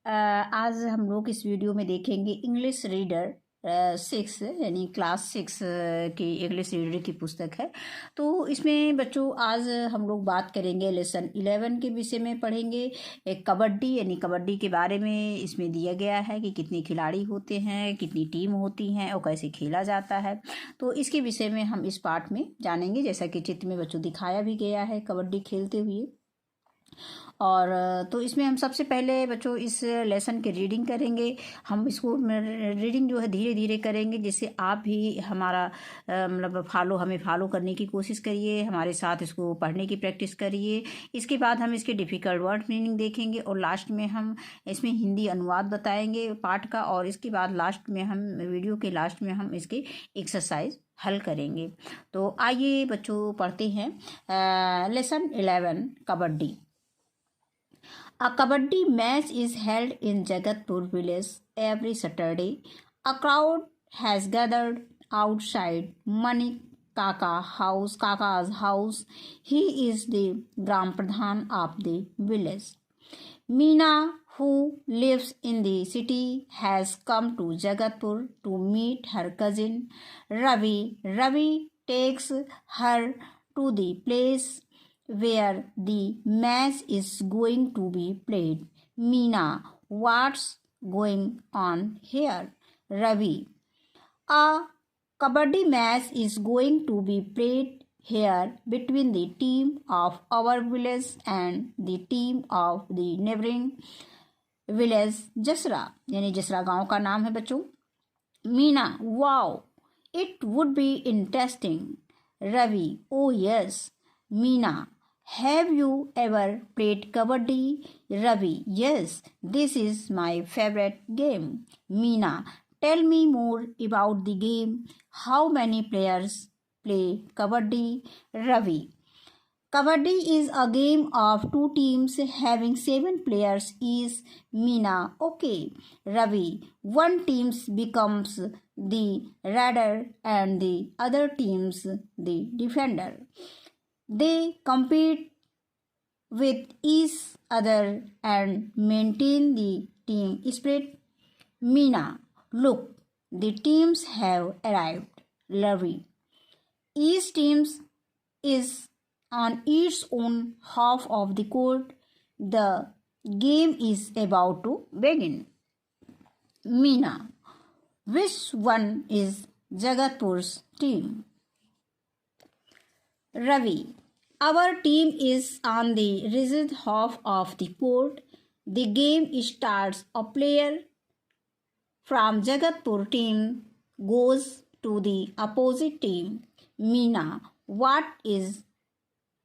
आज हम लोग इस वीडियो में देखेंगे इंग्लिश रीडर 6 यानी क्लास 6 की इंग्लिश रीडर की पुस्तक है। तो इसमें बच्चों आज हम लोग बात करेंगे लेसन 11 के विषय में पढ़ेंगे। एक कबड्डी यानी कबड्डी के बारे में इसमें दिया गया है कि कितने खिलाड़ी होते हैं, कितनी टीम होती हैं और कैसे खेला जाता है। तो इसके विषय में हम इस पाठ में जानेंगे, जैसा कि चित्र में बच्चों दिखाया भी गया है कबड्डी खेलते हुए। और तो इसमें हम सबसे पहले बच्चों इस लेसन की रीडिंग करेंगे। हम इसको रीडिंग जो है धीरे धीरे करेंगे, जिससे आप भी हमारा मतलब हमें फॉलो करने की कोशिश करिए, हमारे साथ इसको पढ़ने की प्रैक्टिस करिए। इसके बाद हम इसके डिफ़िकल्ट वर्ड मीनिंग देखेंगे और लास्ट में हम इसमें हिंदी अनुवाद बताएंगे पाठ का। और इसके बाद लास्ट में हम वीडियो के लास्ट में हम इसके एक्सरसाइज हल करेंगे। तो आइए बच्चों पढ़ते हैं lesson 11 kabaddi. A kabaddi match is held in Jagatpur village every Saturday. A crowd has gathered outside Manik Kaka's house. He is the Gram Pradhan of the village. Meena, who lives in the city, has come to Jagatpur to meet her cousin Ravi. Ravi takes her to the place where the match is going to be played. Meena, what's going on here? Ravi, a kabaddi match is going to be played here between the team of our village and the team of the neighboring village Jasra, यानी जसरा गांव का नाम है बच्चों। Meena, wow, it would be interesting. Ravi, oh yes. Meena, have you ever played kabaddi? Ravi, yes, this is my favorite game. Meena, tell me more about the game. How many players play kabaddi? Ravi, kabaddi is a game of two teams having 7 players each. Meena, okay. Ravi, one team becomes the raider and the other teams the defender. They compete with each other and maintain the team spirit. Meena, look, the teams have arrived. Ravi, each team is on its own half of the court. The game is about to begin. Meena, which one is Jagatpur's team? Ravi, our team is on the rigid half of the court. The game starts. A player from Jagatpur team goes to the opposite team. Meena, what is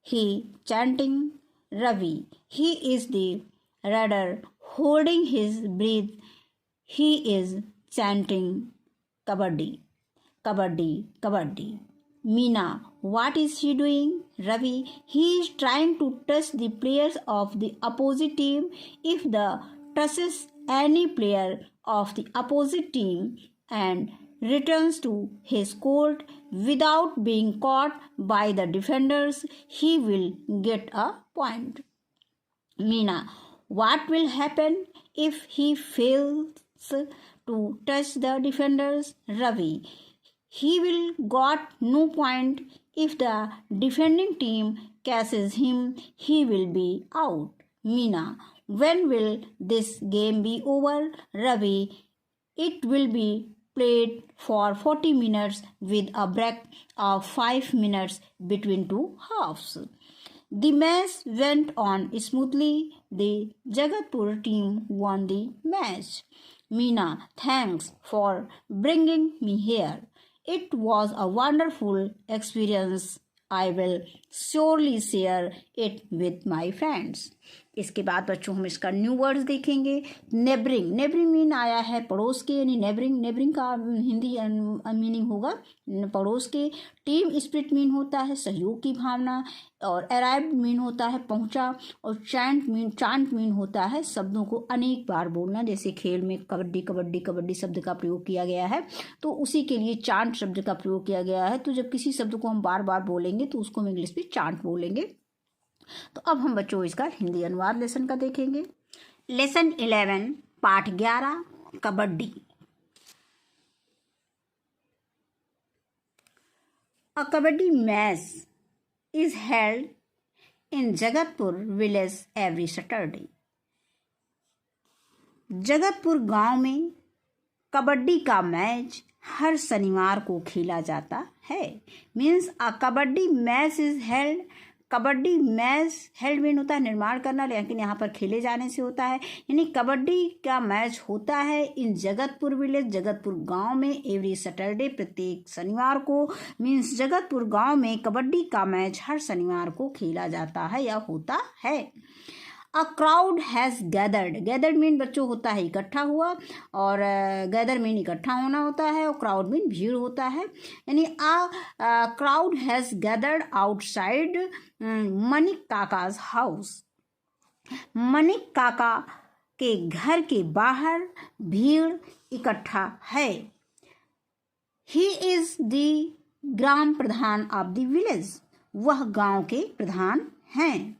he chanting? Ravi, he is the raider holding his breath. He is chanting kabaddi, kabaddi, kabaddi. Meena, what is he doing? Ravi, he is trying to touch the players of the opposite team. If the touches any player of the opposite team and returns to his court without being caught by the defenders, he will get a point. Meena, what will happen if he fails to touch the defenders? Ravi, he will got no point. If the defending team catches him, he will be out. Meena, when will this game be over? Ravi, it will be played for 40 minutes with a break of 5 minutes between two halves. The match went on smoothly. The Jagatpur team won the match. Meena, thanks for bringing me here. It was a wonderful experience. I will surely share it with my friends. इसके बाद बच्चों हम इसका new words देखेंगे। Neighbouring, neighbouring mean आया है पड़ोस के, यानी नेबरिंग, नेबरिंग का हिंदी मीनिंग होगा पड़ोस के। टीम स्पिरिट मीन होता है सहयोग की भावना, और अराइव्ड मीन होता है पहुंचा, और चांट मीन होता है शब्दों को अनेक बार बोलना। जैसे खेल में कबड्डी कबड्डी कबड्डी शब्द का प्रयोग किया गया है, तो उसी के लिए चांट शब्द का प्रयोग किया गया है। तो जब किसी शब्द को हम बार बार बोलेंगे तो उसको हम इंग्लिश में चांट बोलेंगे। तो अब हम बच्चों इसका हिंदी अनुवाद लेसन का देखेंगे। लेसन 11 पाठ 11 kabaddi. A kabaddi match is held in Jagatpur village every Saturday. Jagatpur गांव में कबड्डी का मैच हर शनिवार को खेला जाता है। Means a kabaddi match is held. Kabaddi match held mean होता है निर्माण करना, लेकिन यहाँ पर खेले जाने से होता है, यानी कबड्डी का मैच होता है इन जगतपुर विलेज, जगतपुर गांव में एवरी सैटरडे, प्रत्येक शनिवार को। मीन्स जगतपुर गांव में कबड्डी का मैच हर शनिवार को खेला जाता है या होता है। अ crowd has gathered. Gathered mean बच्चों होता है इकट्ठा हुआ, और गैदर मीन इकट्ठा होना होता है, और क्राउड मीन भीड़ होता है। यानी a crowd has gathered outside Manik Kaka's house. Manik काका के घर के बाहर भीड़ इकट्ठा है। He is the gram pradhan of the village. वह गांव के प्रधान हैं।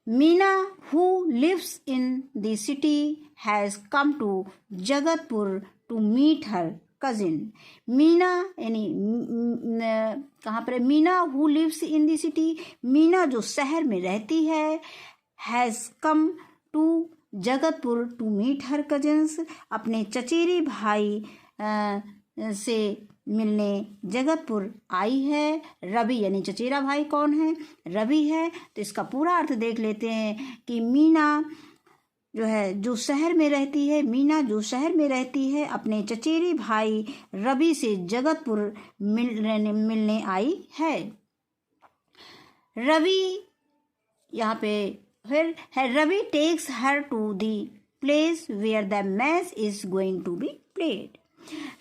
Meena who lives in the city has come to Jagatpur to meet her cousin। Meena यानी कहाँ पर है? Meena who lives in the city, Meena जो शहर में रहती है, has come to Jagatpur to meet her cousins, अपने चचेरे भाई से मिलने जगतपुर आई है। रवि यानी चचेरा भाई कौन है? रवि है। तो इसका पूरा अर्थ देख लेते हैं कि मीना जो है जो शहर में रहती है, मीना जो शहर में रहती है अपने चचेरे भाई रवि से जगतपुर मिलने आई है। रवि यहाँ पे फिर है, Ravi takes her to the place where the match is going to be played.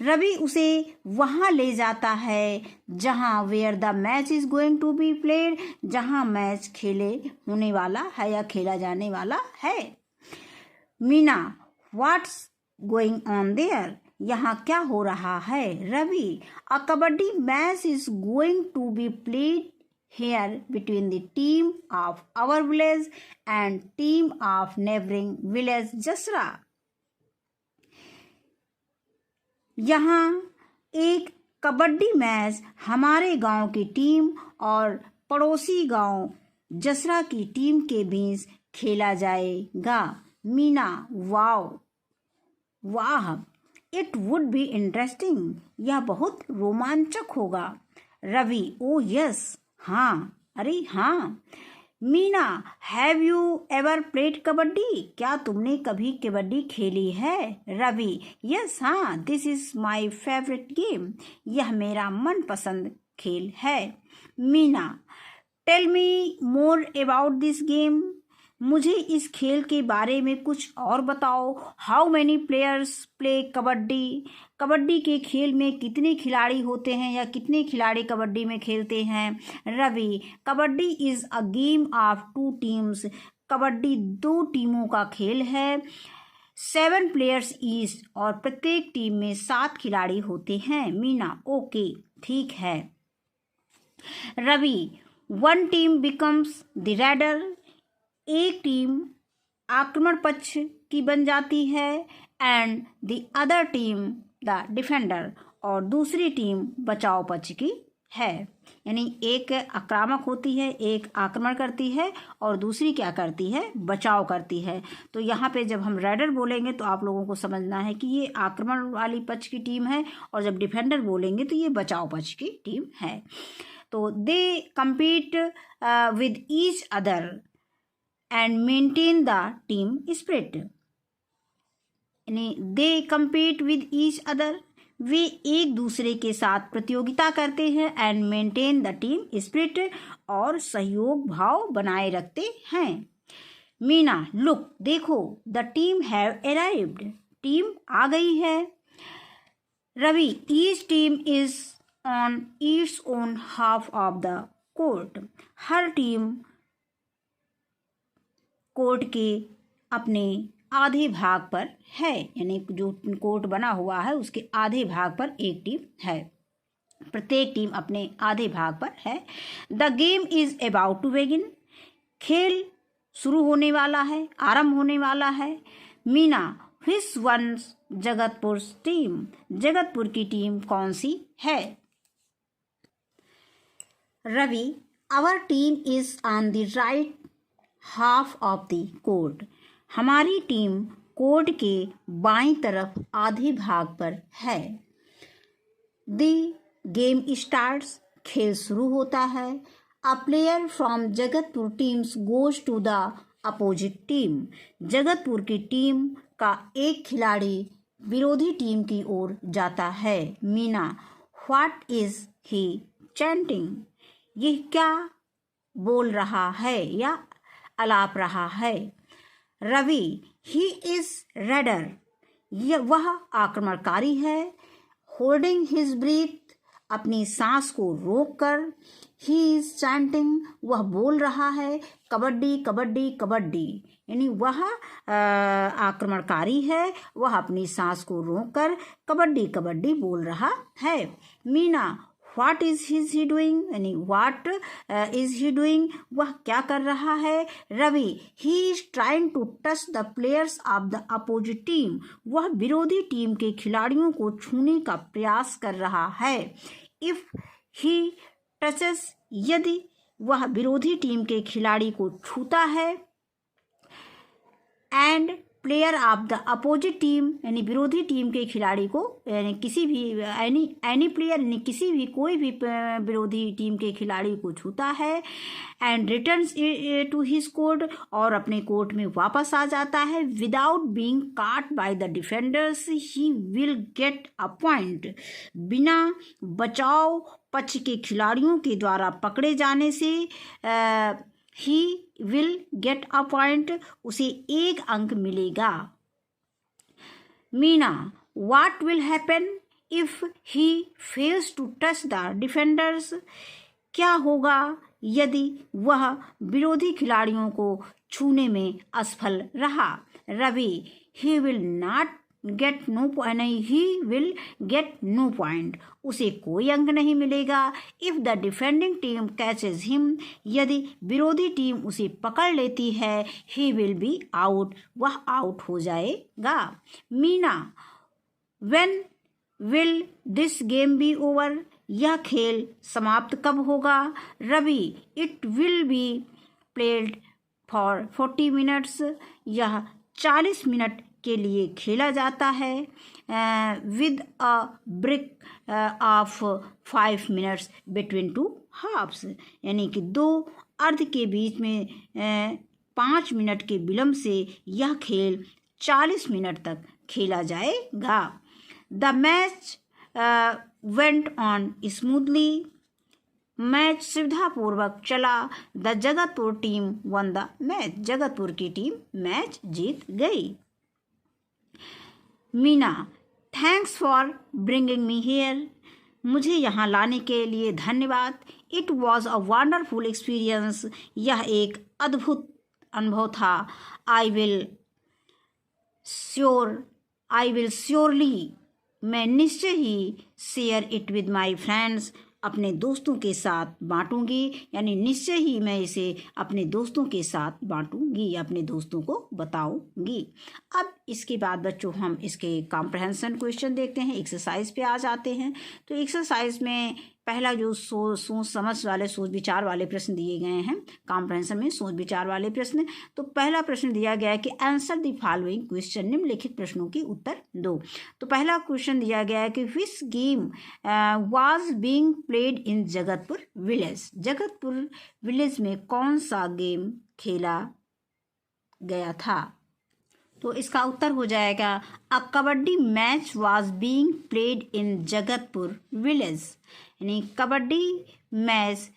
Ravi उसे वहाँ ले जाता है जहाँ where the match is going to be played, जहाँ मैच खेले होने वाला है या खेला जाने वाला है। Meena what's going on there, यहाँ क्या हो रहा है? Ravi a kabaddi match is going to be played here between the team of our village and team of neighbouring village Jasra. यहाँ एक कबड्डी मैच हमारे गांव की टीम और पड़ोसी गांव जसरा की टीम के बीच खेला जाएगा। मीना वाओ, वाह, इट वुड बी इंटरेस्टिंग, यह बहुत रोमांचक होगा। रवि ओ यस, हाँ, अरे हाँ। Meena have you ever played kabaddi, क्या तुमने कभी कबड्डी खेली है? रवि यस, हाँ, this is my favourite game, यह मेरा मनपसंद खेल है। Meena tell me more about this game, मुझे इस खेल के बारे में कुछ और बताओ। How many players play kabaddi, kabaddi के खेल में कितने खिलाड़ी होते हैं या कितने खिलाड़ी कबड्डी में खेलते हैं? Ravi kabaddi is a game of two teams, kabaddi 2 टीमों का खेल है। 7 प्लेयर्स ईच, और प्रत्येक टीम में 7 खिलाड़ी होते हैं। मीना ओके, ठीक है। Ravi 1 team becomes the raider, एक टीम आक्रमण पक्ष की बन जाती है, and the other team the defender, और दूसरी टीम बचाव पक्ष की है। यानी एक आक्रामक होती है, एक आक्रमण करती है, और दूसरी क्या करती है? बचाव करती है। तो यहाँ पे जब हम रेडर बोलेंगे तो आप लोगों को समझना है कि ये आक्रमण वाली पक्ष की टीम है, और जब डिफेंडर बोलेंगे तो ये बचाव पक्ष की टीम है। तो दे compete with each other and maintain the team spirit. यानी दे compete with each other, वे एक दूसरे के साथ प्रतियोगिता करते हैं, and maintain the team spirit, और सहयोग भाव बनाए रखते हैं। मीना लुक, देखो, the team have arrived, team आ गई है। Ravi each team is on its own half of the court, हर टीम कोर्ट के अपने आधे भाग पर है, यानी जो कोर्ट बना हुआ है उसके आधे भाग पर एक टीम है, प्रत्येक टीम अपने आधे भाग पर है। The game is about to begin, खेल शुरू होने वाला है, आरंभ होने वाला है। Meena which one Jagatpur team, Jagatpur की टीम कौन सी है? Ravi, our team is on the right half of the court, हमारी टीम कोर्ट के बाईं तरफ आधे भाग पर है। द गेम स्टार्ट्स, खेल शुरू होता है। A player from Jagatpur teams goes to the opposite team, Jagatpur की टीम का एक खिलाड़ी विरोधी टीम की ओर जाता है। Meena, what is he chanting, यह क्या बोल रहा है या अलाप रहा है? रवि, ही इज रेडर, वह आक्रमणकारी है। होल्डिंग हिज ब्रीथ, अपनी सांस को रोककर। ही इज चैंटिंग, वह बोल रहा है कबड्डी कबड्डी कबड्डी, यानी वह आक्रमणकारी है, वह अपनी सांस को रोककर कबड्डी कबड्डी बोल रहा है। Meena, what is he doing, यानी व्हाट इज ही डूइंग, वह क्या कर रहा है? Ravi, he is trying to touch the players of the opposite team, वह विरोधी टीम के खिलाड़ियों को छूने का प्रयास कर रहा है। इफ ही टचेस, यदि वह विरोधी टीम के खिलाड़ी को छूता है। And player of the opposite team, यानी विरोधी टीम के खिलाड़ी को, यानी किसी भी एनी प्लेयर, यानी किसी भी कोई भी विरोधी टीम के खिलाड़ी को छूता है। And returns to his court, और अपने कोर्ट में वापस आ जाता है। Without being caught by the defenders he will get a point, बिना बचाव पक्ष के खिलाड़ियों के द्वारा पकड़े जाने से he will get a point, उसे एक अंक मिलेगा। Meena, what will happen if he fails to touch the defenders, क्या होगा यदि वह विरोधी खिलाड़ियों को छूने में असफल रहा? Ravi, he will not get no point, he will get no point, उसे कोई अंक नहीं मिलेगा। If the defending team catches him, यदि विरोधी टीम उसे पकड़ लेती है। ही विल बी आउट, वह आउट हो जाएगा। Meena, when will this game be over, यह खेल समाप्त कब होगा? Ravi, it will be played for 40 minutes, यह 40 मिनट के लिए खेला जाता है। With a break of 5 minutes between two halves, यानी कि दो अर्ध के बीच में 5 मिनट के विलंब से यह खेल 40 मिनट तक खेला जाएगा। The match went on smoothly, match सुविधापूर्वक चला। The Jagatpur team won the match, Jagatpur की टीम मैच जीत गई। Meena, thanks for bringing me here, मुझे यहाँ लाने के लिए धन्यवाद। It was a wonderful experience, यह एक अद्भुत अनुभव था। आई विल श्योरली, मैं निश्चय ही share it with my friends, अपने दोस्तों के साथ बांटूंगी, यानी निश्चय ही मैं इसे अपने दोस्तों के साथ बांटूंगी, अपने दोस्तों को बताऊंगी। अब इसके बाद बच्चों हम इसके कॉम्प्रहेंशन क्वेश्चन देखते हैं, एक्सरसाइज पे आ जाते हैं। तो एक्सरसाइज में पहला जो सोच समझ वाले, सोच विचार वाले प्रश्न दिए गए हैं, कॉम्प्रहेंशन में सोच विचार वाले प्रश्न। तो पहला प्रश्न दिया गया है कि आंसर द फॉलोइंग क्वेश्चन, निम्नलिखित प्रश्नों के उत्तर दो। तो पहला क्वेश्चन दिया गया है कि which game was being played in Jagatpur village, Jagatpur village में कौन सा गेम खेला गया था? तो इसका उत्तर हो जाएगा a kabaddi match was being played in Jagatpur village, यानी कबड्डी मैच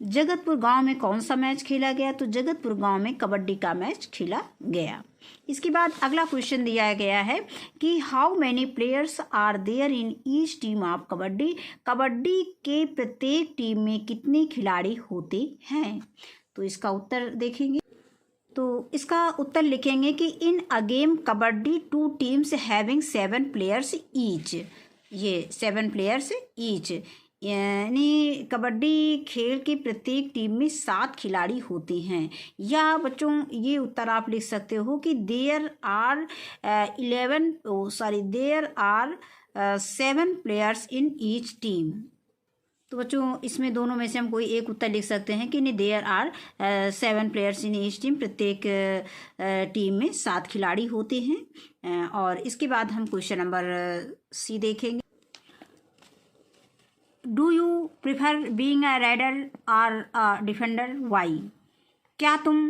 जगतपुर गांव में कौन सा मैच खेला गया? तो जगतपुर गांव में कबड्डी का मैच खेला गया। इसके बाद अगला क्वेश्चन दिया गया है कि how many players are there in each team of kabaddi, kabaddi के प्रत्येक टीम में कितने खिलाड़ी होते हैं? तो इसका उत्तर देखेंगे। तो इसका उत्तर लिखेंगे कि in a game kabaddi 2 teams having 7 players each, ये 7 प्लेयर्स ईच। यानी कबड्डी खेल की प्रत्येक टीम में 7 खिलाड़ी होते हैं। या बच्चों ये उत्तर आप लिख सकते हो कि there are 7 players in each team. तो बच्चों इसमें दोनों में से हम कोई एक उत्तर लिख सकते हैं कि नहीं, there are 7 players in each team, प्रत्येक टीम में 7 खिलाड़ी होते हैं। और इसके बाद हम क्वेश्चन नंबर सी देखेंगे। Do you prefer being a rider और अ डिफेंडर, वाई? क्या तुम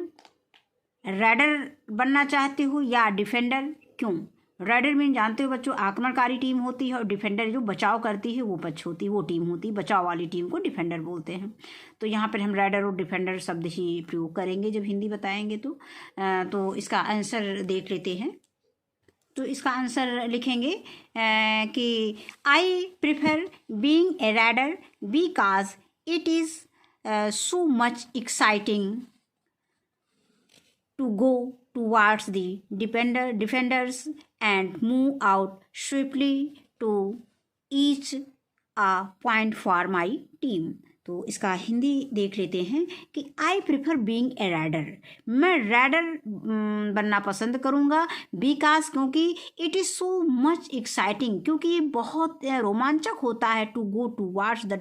राइडर बनना चाहते हो या डिफेंडर, क्यों? राइडर मीन जानते हो बच्चों, आक्रमणकारी टीम होती है, और डिफेंडर जो बचाव करती है वो पक्ष होती है, वो टीम होती है, बचाव वाली टीम को डिफेंडर बोलते हैं। तो यहाँ पर हम राइडर और डिफेंडर शब्द ही प्रयोग करेंगे जब हिंदी बताएंगे। तो इसका आंसर देख लेते हैं। तो इसका आंसर लिखेंगे कि I prefer being a rider because it is so much exciting to go towards the defenders and move out swiftly to each a point for my team। तो इसका हिंदी देख लेते हैं कि I prefer being a rider, मैं rider बनना पसंद करूँगा, बिकॉज क्योंकि it is so much exciting, क्योंकि ये बहुत रोमांचक होता है, to go towards the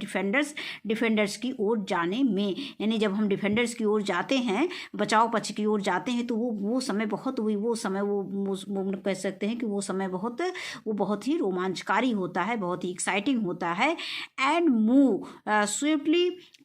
defenders की ओर जाने में। यानी जब हम डिफेंडर्स की ओर जाते हैं, बचाव पक्ष की ओर जाते हैं, तो वो समय बहुत वो कह सकते हैं कि वो समय बहुत ही रोमांचकारी होता है, बहुत ही एक्साइटिंग होता है। And move swiftly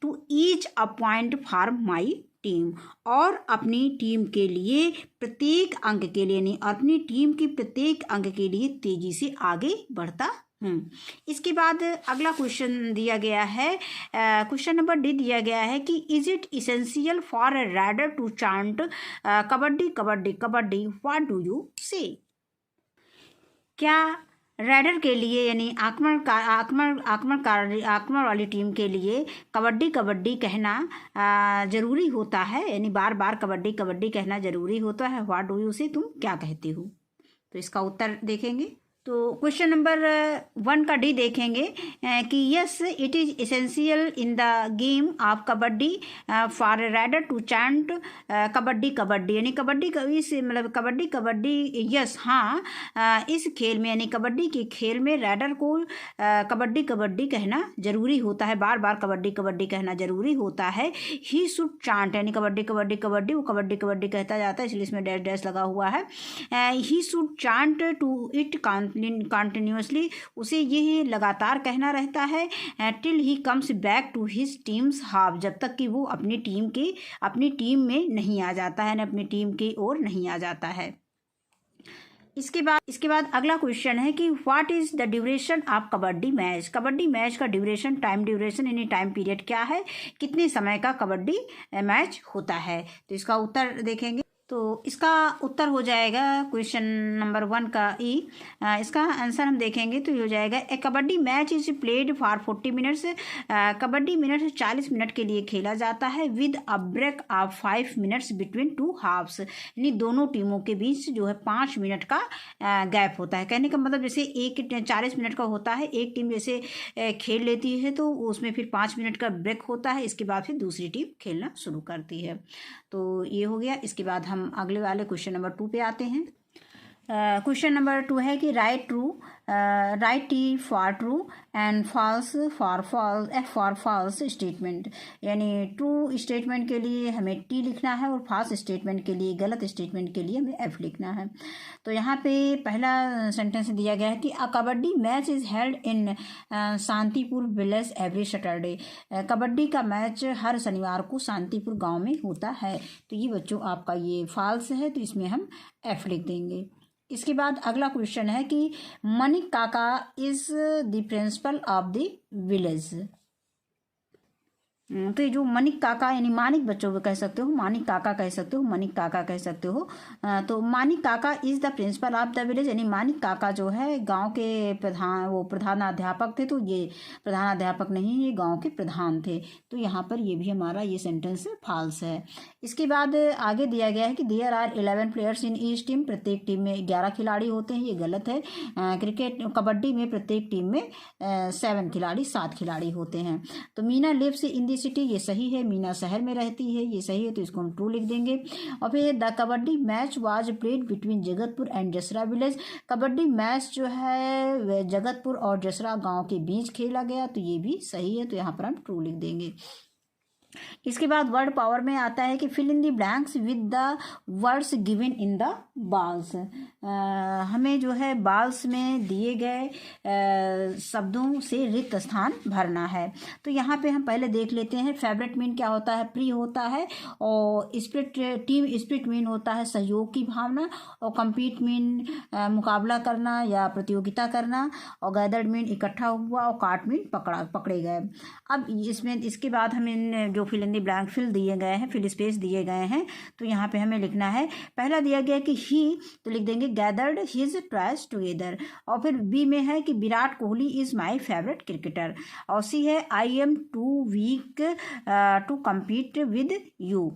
to each a point for my team, और अपनी टीम के लिए प्रत्येक अंक के लिए नहीं, अपनी टीम की प्रत्येक अंक के लिए तेजी से आगे बढ़ता हूँ। इसके बाद अगला क्वेश्चन दिया गया है, क्वेश्चन नंबर डी दिया गया है कि is it essential for a rider to chant kabaddi kabaddi kabaddi, what do you say? क्या राइडर के लिए यानी आक्रमण वाली टीम के लिए कबड्डी कबड्डी कहना ज़रूरी होता है, यानी बार बार कबड्डी कबड्डी कहना ज़रूरी होता है? व्हाट डू यू से, तुम क्या कहते हो? तो इसका उत्तर देखेंगे। तो क्वेश्चन नंबर 1 का डी देखेंगे कि yes it is essential in the game of kabaddi for rider to chant kabaddi kabaddi, यानी कबड्डी कबड्डी यस, हाँ, इस खेल में यानी कबड्डी के खेल में राइडर को कबड्डी कबड्डी कहना ज़रूरी होता है, बार बार कबड्डी कबड्डी कहना ज़रूरी होता है। ही शुड चांट, यानी कबड्डी कबड्डी कबड्डी, वो कबड्डी कबड्डी कहता जाता है, इसलिए इसमें डैश डैश लगा हुआ है। He should chant to it continuously, उसे ये लगातार कहना रहता है, till he comes back to his team's half, जब तक कि वो अपनी टीम में नहीं आ जाता है, अपनी टीम की ओर नहीं आ जाता है। इसके बाद अगला क्वेश्चन है कि what is the duration of kabaddi match? Kabaddi match का ड्यूरेशन, टाइम ड्यूरेशन यानी टाइम पीरियड क्या है, कितने समय का कबड्डी मैच होता है? तो इसका उत्तर देखेंगे। तो इसका उत्तर हो जाएगा क्वेश्चन नंबर 1 का ई। इसका आंसर हम देखेंगे तो ये हो जाएगा a kabaddi match is played for 40 minutes, kabaddi 40 minute के लिए खेला जाता है, with a break of 5 minutes between 2 halves, यानी दोनों टीमों के बीच जो है 5 मिनट का गैप होता है। कहने का मतलब जैसे एक 40 मिनट का होता है, एक टीम जैसे खेल लेती है तो उसमें फिर 5 मिनट का ब्रेक होता है, इसके बाद फिर दूसरी टीम खेलना शुरू करती है। तो ये हो गया। इसके बाद हम अगले वाले क्वेश्चन नंबर 2 पे आते हैं। क्वेश्चन नंबर 2 है कि write T for true and false for false, F for false statement, यानी ट्रू स्टेटमेंट के लिए हमें टी लिखना है और फॉल्स स्टेटमेंट के लिए, गलत स्टेटमेंट के लिए हमें एफ लिखना है। तो यहाँ पे पहला सेंटेंस दिया गया है कि a kabaddi match is held in Shantipur village every Saturday, kabaddi का मैच हर शनिवार को शांतिपुर गाँव में होता है। तो ये बच्चों आपका ये फॉल्स है, तो इसमें हम एफ लिख देंगे। इसके बाद अगला क्वेश्चन है कि मणिक काका is the principle of the village, तो ये जो मनिक काका यानी मानिक बच्चों को कह सकते हो, मानिक काका कह सकते हो, मनिक काका कह सकते हो। तो मानिक काका is the principle of the village, यानी मानिक काका जो है गांव के प्रधान, वो प्रधानाध्यापक थे। तो ये प्रधानाध्यापक नहीं, ये गांव के प्रधान थे। तो यहाँ पर ये भी हमारा ये सेंटेंस फॉल्स है। इसके बाद आगे दिया गया है कि there are 11 players in each team, प्रत्येक टीम में 11 खिलाड़ी होते हैं। ये गलत है। क्रिकेट कबड्डी में प्रत्येक टीम में 7 खिलाड़ी, 7 खिलाड़ी होते हैं। तो Meena lives in the city, ये सही है। मीना शहर में रहती है, ये सही है। तो इसको हम ट्रू लिख देंगे। और फिर the kabaddi match was played between Jagatpur and जसरा village, kabaddi match जो है जगतपुर और जसरा गांव के बीच खेला गया। तो ये भी सही है। तो यहाँ पर हम ट्रू लिख देंगे। इसके बाद वर्ड पावर में आता है कि fill in the blanks with the words given in the balls. हमें जो है बाल्स में दिए गए शब्दों से रिक्त स्थान भरना है। तो यहाँ पे हम पहले देख लेते हैं। फेवरेट मीन क्या होता है? प्रिय होता है। और स्पिरिट, टीम स्पिरिट मीन होता है सहयोग की भावना। और कम्पीट मीन मुकाबला करना या प्रतियोगिता करना। और गैदर्ड मीन इकट्ठा हुआ। और काट मीन पकड़े गए। अब इसमें इसके बाद हम इन जो fill in the blank fill दिए गए हैं, फिल स्पेस दिए गए हैं, तो यहाँ पे हमें लिखना है। पहला दिया गया कि ही, तो लिख देंगे गैदर्ड हिज ट्राइज टुगेदर। और फिर बी में है कि Virat Kohli is my favourite cricketer. और सी है I am too weak to compete with you.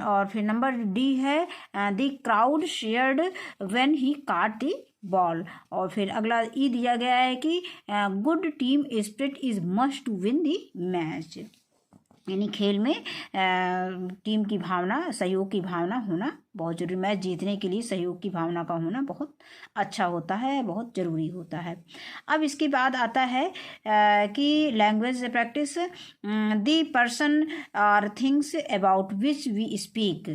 और फिर नंबर डी है the crowd cheered when he caught the ball. और फिर अगला ई दिया गया है कि good team spirit is must to win the match, यानी खेल में टीम की भावना, सहयोग की भावना होना बहुत जरूरी। मैच जीतने के लिए सहयोग की भावना का होना बहुत अच्छा होता है, बहुत ज़रूरी होता है। अब इसके बाद आता है कि language practice. The person or things about which we speak,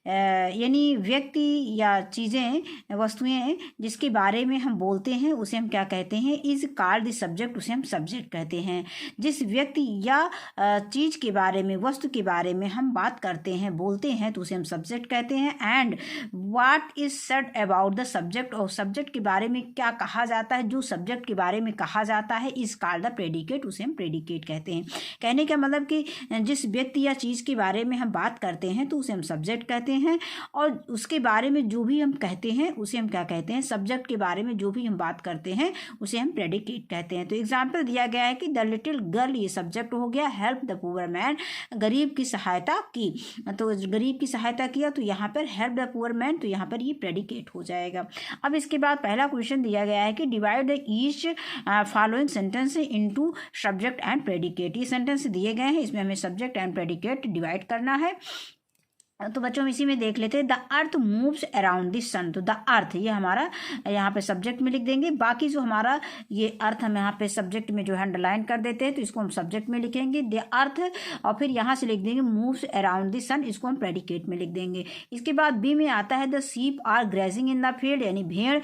यानी व्यक्ति या चीज़ें, वस्तुएं जिसके बारे में हम बोलते हैं उसे हम क्या कहते हैं? इज कॉल्ड द सब्जेक्ट, उसे हम सब्जेक्ट कहते हैं। जिस व्यक्ति या चीज़ के बारे में, वस्तु के बारे में हम बात करते हैं, बोलते हैं, तो उसे हम सब्जेक्ट कहते हैं। And what is said about the subject, और सब्जेक्ट के बारे में क्या कहा जाता है, जो सब्जेक्ट के बारे में कहा जाता है, इज कॉल्ड द प्रेडिकेट, उसे हम प्रेडिकेट कहते हैं। कहने का मतलब कि जिस व्यक्ति या चीज़ के बारे में हम बात करते हैं तो उसे हम सब्जेक्ट कहते हैं। और उसके बारे में जो भी हम कहते हैं उसे हम क्या कहते हैं? सब्जेक्ट के बारे में जो भी हम बात करते हैं उसे हम प्रेडिकेट कहते हैं। तो एग्जाम्पल दिया गया है कि द लिटिल गर्ल, ये सब्जेक्ट हो गया। हेल्प द पुअर मैन, गरीब की सहायता की, तो गरीब की सहायता किया, तो यहाँ पर हेल्प द पुअर मैन, तो यहाँ पर ये प्रेडिकेट हो जाएगा। अब इसके बाद पहला क्वेश्चन दिया गया है कि divide the each following sentence into subject and predicate. ये सेंटेंस दिए गए हैं, इसमें हमें सब्जेक्ट एंड प्रेडिकेट डिवाइड करना है। तो बच्चों हम इसी में देख लेते हैं। The earth moves around the sun, तो द अर्थ ये हमारा यहाँ पे सब्जेक्ट में लिख देंगे। बाकी जो हमारा ये अर्थ हम यहाँ पे सब्जेक्ट में जो है अंडरलाइन कर देते हैं, तो इसको हम सब्जेक्ट में लिखेंगे द अर्थ। और फिर यहाँ से लिख देंगे मूव्स अराउंड द सन, इसको हम प्रेडिकेट में लिख देंगे। इसके बाद बी में आता है the sheep are grazing in the field, यानी भेड़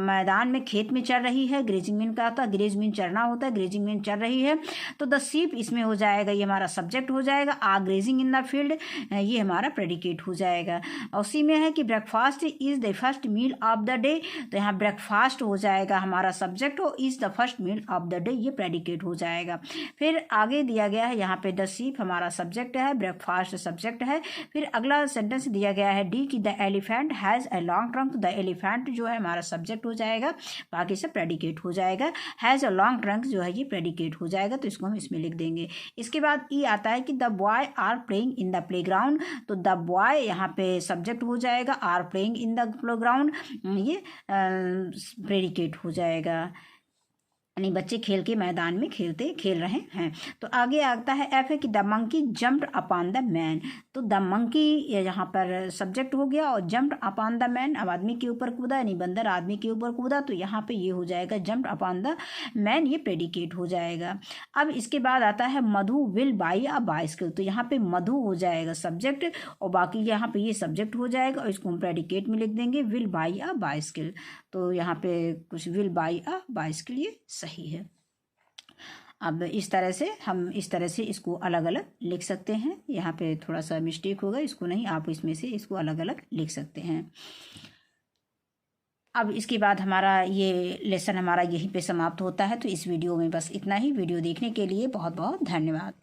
मैदान में, खेत में चल रही है। ग्रेजिंग मीन क्या होता है? ग्रेज मीन चरना होता है। ग्रेजिंग मीन चल रही है, तो द शीप इसमें हो जाएगा, ये हमारा सब्जेक्ट हो जाएगा। Are grazing in the field, ये हमारा प्रेडिकेट हो जाएगा। और उसी में है कि breakfast is the first meal of the day, तो यहाँ ब्रेकफास्ट हो जाएगा हमारा सब्जेक्ट, और is the first meal of the day ये प्रेडिकेट हो जाएगा। फिर आगे दिया गया है यहाँ पे द शीप हमारा सब्जेक्ट है, ब्रेकफास्ट सब्जेक्ट है। फिर अगला सेंटेंस दिया गया है डी कि the elephant has a long trunk, तो द एलिफेंट जो है हमारा सब्जेक्ट हो जाएगा, बाकी सब प्रेडिकेट हो जाएगा। हैज़ अ लॉन्ग ट्रंक जो है ये प्रेडिकेट हो जाएगा, तो इसको हम इसमें लिख देंगे। इसके बाद ई आता है कि the boy are playing in the playground, तो द बॉय यहाँ पे सब्जेक्ट हो जाएगा। Are playing in the playground ये प्रेडिकेट हो जाएगा, यानी बच्चे खेल के मैदान में खेल रहे हैं। तो आगे आता है एफ है कि the monkey jumped upon the man, तो द मंकी यहाँ पर सब्जेक्ट हो गया। और जम्प्ड अपॉन द मैन, अब आदमी के ऊपर कूदा, यानी बंदर आदमी के ऊपर कूदा, तो यहाँ पे ये हो जाएगा जम्प्ड अपॉन द मैन, ये प्रेडिकेट हो जाएगा। अब इसके बाद आता है मधु विल बाई अ बाइसिकल, तो यहाँ पे मधु हो जाएगा सब्जेक्ट, और बाकी यहाँ पे ये सब्जेक्ट हो जाएगा, और इसको हम प्रेडिकेट में लिख देंगे विल बाई अ बाइसिकल। तो यहाँ पे कुछ विल बाई अ बाइसिकल ये सही है। अब इस तरह से इसको अलग अलग लिख सकते हैं। यहाँ पे थोड़ा सा मिस्टेक होगा, इसको नहीं, आप इसमें से इसको अलग अलग लिख सकते हैं। अब इसके बाद हमारा ये लेसन हमारा यहीं पे समाप्त होता है। तो इस वीडियो में बस इतना ही। वीडियो देखने के लिए बहुत बहुत धन्यवाद।